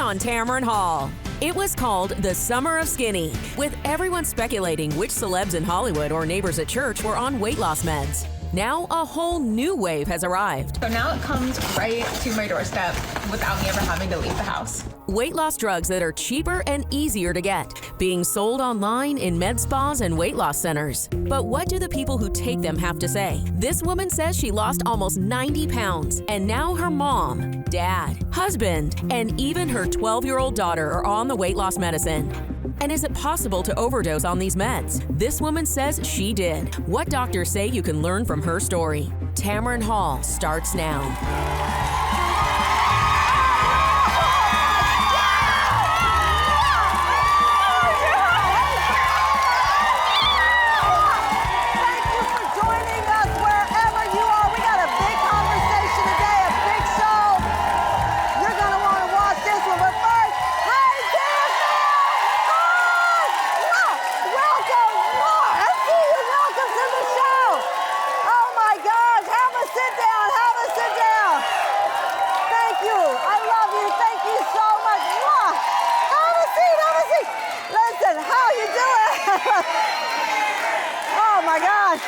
on Tamron Hall. It was called the Summer of Skinny, with everyone speculating which celebs in Hollywood or neighbors at church were on weight loss meds. Now a whole new wave has arrived. So now it comes right to my doorstep without me ever having to leave the house. Weight loss drugs that are cheaper and easier to get, being sold online in med spas and weight loss centers. But what do the people who take them have to say? This woman says she lost almost 90 pounds, and now her mom, dad, husband, and even her 12-year-old daughter are on the weight loss medicine. And is it possible to overdose on these meds? This woman says she did. What doctors say you can learn from her story. Tamron Hall starts now. Oh my gosh.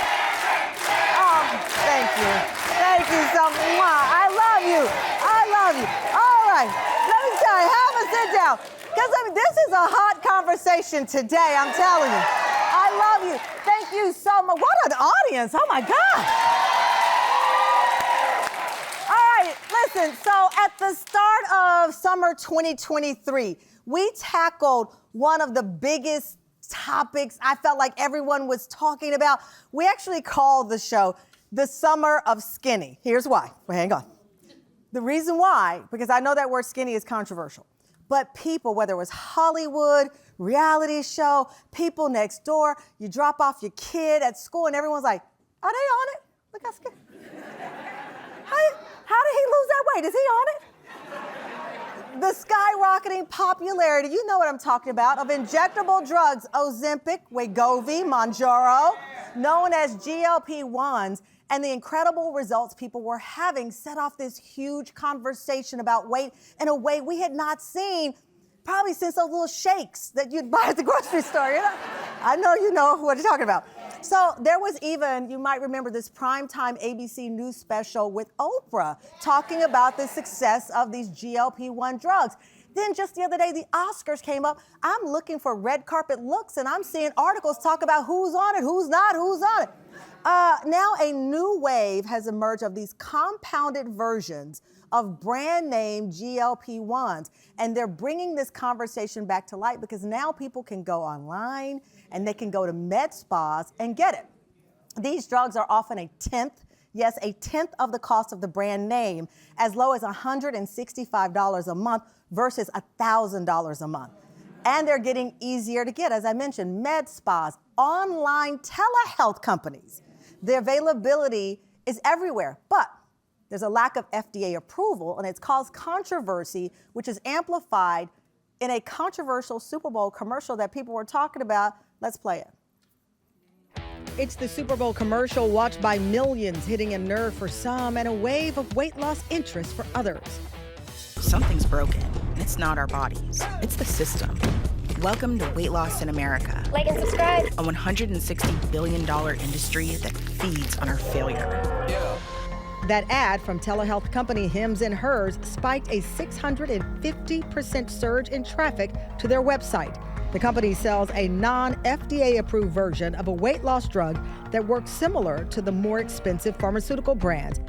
Oh, thank you. Thank you so much. I love you. I love you. All right. Let me tell you, have a sit down. Because this is a hot conversation today, I'm telling you. I love you. Thank you so much. What an audience. Oh my God. All right, listen. So at the start of summer 2023, we tackled one of the biggest topics I felt like everyone was talking about. We actually called the show the Summer of Skinny. Here's why. Well, hang on. The reason why, because I know that word skinny is controversial, but people, whether it was Hollywood, reality show, people next door, you drop off your kid at school and everyone's like, are they on it? Look how skinny. How did he lose that weight? Is he on it? The skyrocketing popularity, you know what I'm talking about, of injectable drugs, Ozempic, Wegovy, Mounjaro, known as GLP-1s, and the incredible results people were having set off this huge conversation about weight in a way we had not seen probably since those little shakes that you'd buy at the grocery store. You know? I know you know what you're talking about. So there was even, you might remember this primetime ABC News special with Oprah talking about the success of these GLP-1 drugs. Then just the other day, the Oscars came up. I'm looking for red carpet looks, and I'm seeing articles talk about who's on it, who's not, who's on it. Now a new wave has emerged of these compounded versions of brand name GLP-1s. And they're bringing this conversation back to light because now people can go online and they can go to med spas and get it. These drugs are often a tenth of the cost of the brand name, as low as $165 a month versus $1,000 a month. And they're getting easier to get. As I mentioned, med spas, online telehealth companies. The availability is everywhere, but there's a lack of FDA approval, and it's caused controversy, which is amplified in a controversial Super Bowl commercial that people were talking about. Let's play it. It's the Super Bowl commercial watched by millions, hitting a nerve for some and a wave of weight loss interest for others. Something's broken, and it's not our bodies. It's the system. Welcome to Weight Loss in America. Like and subscribe. A $160 billion industry that feeds on our failure. Yeah. That ad from telehealth company Hims and Hers spiked a 650% surge in traffic to their website. The company sells a non-FDA approved version of a weight loss drug that works similar to the more expensive pharmaceutical brands.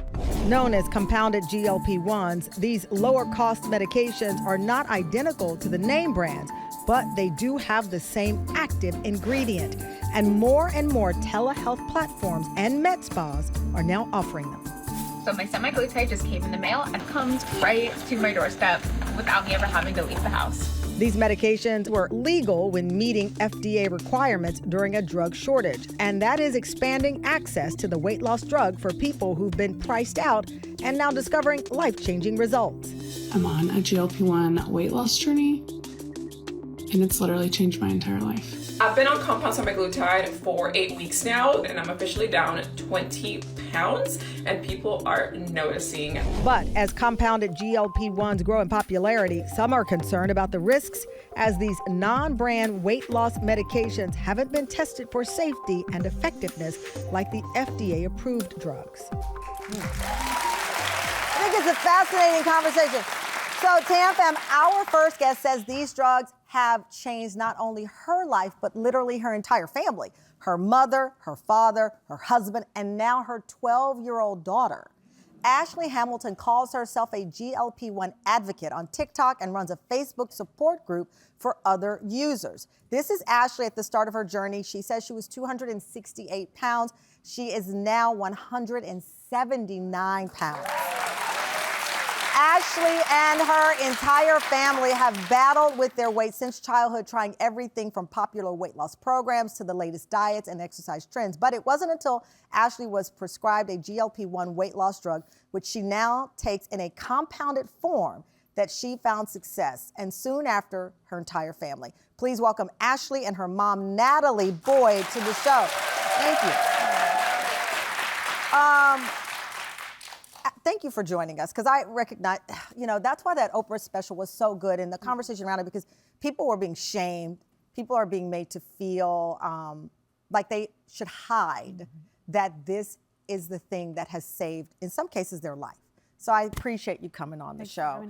Known as compounded GLP-1s, these lower cost medications are not identical to the name brands, but they do have the same active ingredient. And more telehealth platforms and med spas are now offering them. So my semaglutide just came in the mail and comes right to my doorstep without me ever having to leave the house. These medications were legal when meeting FDA requirements during a drug shortage, and that is expanding access to the weight loss drug for people who've been priced out and now discovering life-changing results. I'm on a GLP-1 weight loss journey, and it's literally changed my entire life. I've been on compound semaglutide for 8 weeks now, and I'm officially down 20 pounds, and people are noticing. But as compounded GLP-1s grow in popularity, some are concerned about the risks as these non-brand weight loss medications haven't been tested for safety and effectiveness like the FDA-approved drugs. I think it's a fascinating conversation. So, Tam Fam, our first guest says these drugs have changed not only her life, but literally her entire family. Her mother, her father, her husband, and now her 12-year-old daughter. Ashley Hamilton calls herself a GLP-1 advocate on TikTok and runs a Facebook support group for other users. This is Ashley at the start of her journey. She says she was 268 pounds. She is now 179 pounds. Ashley and her entire family have battled with their weight since childhood, trying everything from popular weight loss programs to the latest diets and exercise trends. But it wasn't until Ashley was prescribed a GLP-1 weight loss drug, which she now takes in a compounded form, that she found success, and soon after, her entire family. Please welcome Ashley and her mom, Natalie Boyd, to the show. Thank you. Thank you for joining us, because I recognize, that's why that Oprah special was so good, and the conversation around it, because people were being shamed, people are being made to feel like they should hide that this is the thing that has saved, in some cases, their life. So I appreciate you coming on the show.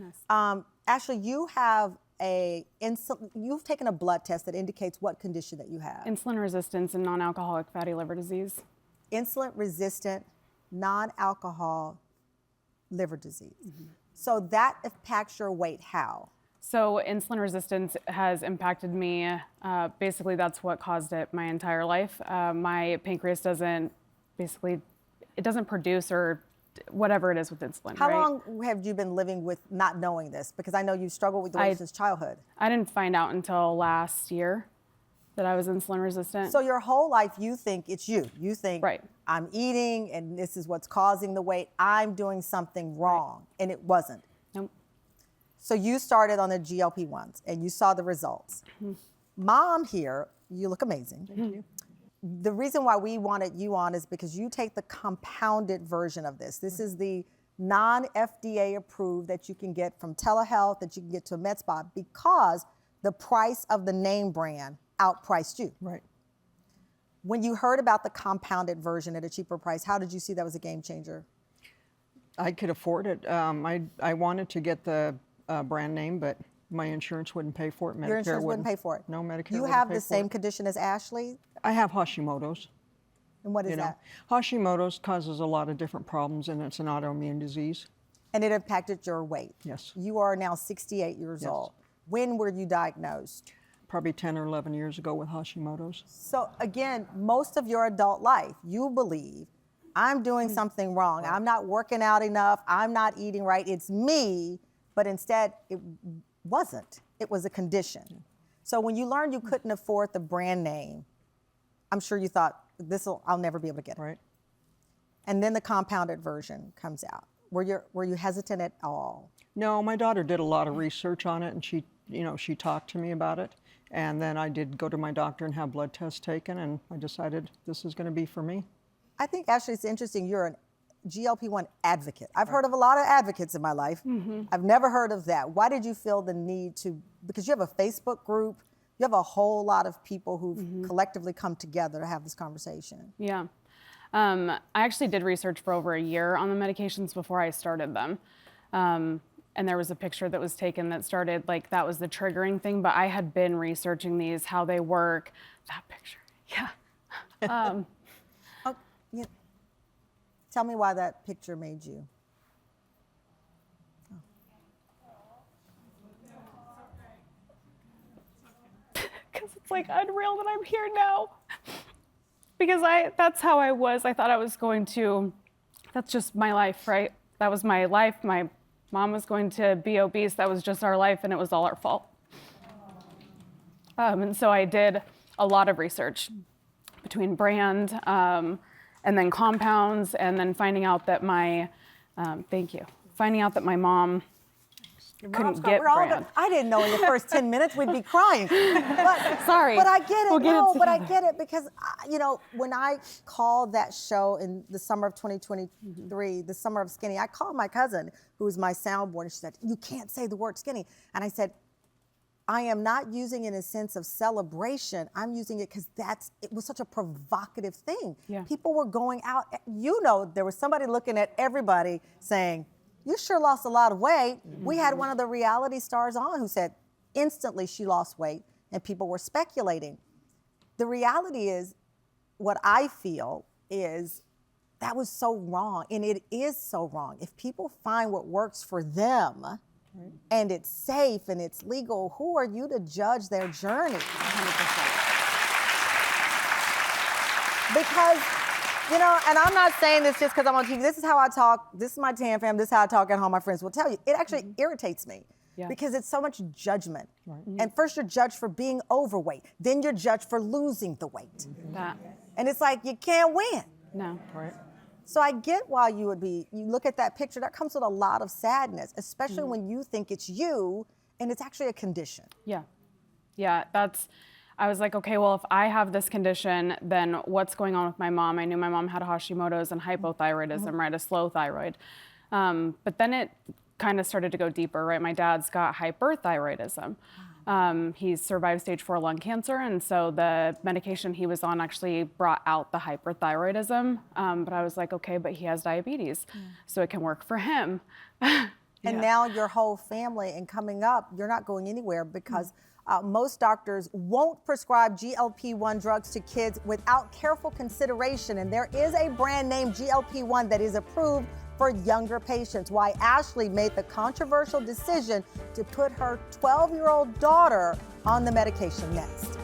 Ashley, you have you've taken a blood test that indicates what condition that you have. Insulin resistance and non-alcoholic fatty liver disease. Insulin resistant, non-alcohol liver disease. So that impacts your weight how? So insulin resistance has impacted me. Basically, that's what caused it my entire life. My pancreas doesn't produce or whatever it is with insulin. How long have you been living with not knowing this? Because I know you struggled with the weight since childhood. I didn't find out until last year that I was insulin resistant. So your whole life you think it's you. You think, right, I'm eating and this is what's causing the weight. I'm doing something wrong. Right. And it wasn't. Nope. So you started on the GLP-1s and you saw the results. Mom here, you look amazing. Thank you. The reason why we wanted you on is because you take the compounded version of this. This is the non-FDA approved that you can get from telehealth, that you can get to a med spa, because the price of the name brand outpriced you. Right. When you heard about the compounded version at a cheaper price, how did you see that was a game changer? I could afford it. I wanted to get the brand name, but my insurance wouldn't pay for it. Your insurance wouldn't pay for it? No, Medicare You wouldn't have pay the for same it. condition as Ashley? I have Hashimoto's. And what is that? Hashimoto's causes a lot of different problems, and it's an autoimmune disease. And it impacted your weight? Yes. You are now 68 years old. When were you diagnosed? Probably 10 or 11 years ago with Hashimoto's. So again, most of your adult life, you believe, I'm doing something wrong. I'm not working out enough. I'm not eating right. It's me. But instead, it wasn't. It was a condition. So when you learned you couldn't afford the brand name, I'm sure you thought, I'll never be able to get it. Right. And then the compounded version comes out. Were you hesitant at all? No, my daughter did a lot of research on it, and she talked to me about it. And then I did go to my doctor and have blood tests taken, and I decided this is going to be for me. I think, Ashley, it's interesting. You're a GLP-1 advocate. I've heard of a lot of advocates in my life. I've never heard of that. Why did you feel the need to, because you have a Facebook group, you have a whole lot of people who've collectively come together to have this conversation. Yeah. I actually did research for over a year on the medications before I started them. And there was a picture that was taken that started, that was the triggering thing, but I had been researching these, how they work. That picture, yeah. Yeah. Tell me why that picture made you. Because it's unreal that I'm here now. Because that's how I was. I thought I was going to, that's just my life, right? That was my life. My mom was going to be obese. That was just our life, and it was all our fault. And so I did a lot of research between brand and then compounds, and then finding out that my mom couldn't get brand. I didn't know in the first 10 minutes we'd be crying. But, Sorry. But I get it. We'll But I get it because, when I called that show in the summer of 2023, the summer of skinny, I called my cousin, who was my soundboard, and she said, you can't say the word skinny. And I said, I am not using it in a sense of celebration. I'm using it because it was such a provocative thing. Yeah. People were going out, there was somebody looking at everybody saying, you sure lost a lot of weight. We had one of the reality stars on who said instantly she lost weight and people were speculating. The reality is, what I feel is that was so wrong, and it is so wrong. If people find what works for them and it's safe and it's legal, who are you to judge their journey? 100%. Because and I'm not saying this just because I'm on TV. This is how I talk. This is my Tam fam. This is how I talk at home. My friends will tell you. It actually irritates me because it's so much judgment. Right. And first you're judged for being overweight. Then you're judged for losing the weight. That. And it's like, you can't win. No. Right. So I get why you look at that picture, that comes with a lot of sadness, especially when you think it's you and it's actually a condition. Yeah. Yeah, I was like, okay, well, if I have this condition, then what's going on with my mom? I knew my mom had Hashimoto's and hypothyroidism, right, a slow thyroid. But then it kind of started to go deeper, right? My dad's got hyperthyroidism. He's survived stage 4 lung cancer, and so the medication he was on actually brought out the hyperthyroidism. But I was like, okay, but he has diabetes, so it can work for him. And now your whole family, and coming up, you're not going anywhere because most doctors won't prescribe GLP-1 drugs to kids without careful consideration. And there is a brand name GLP-1 that is approved for younger patients. Why Ashley made the controversial decision to put her 12-year-old daughter on the medication next.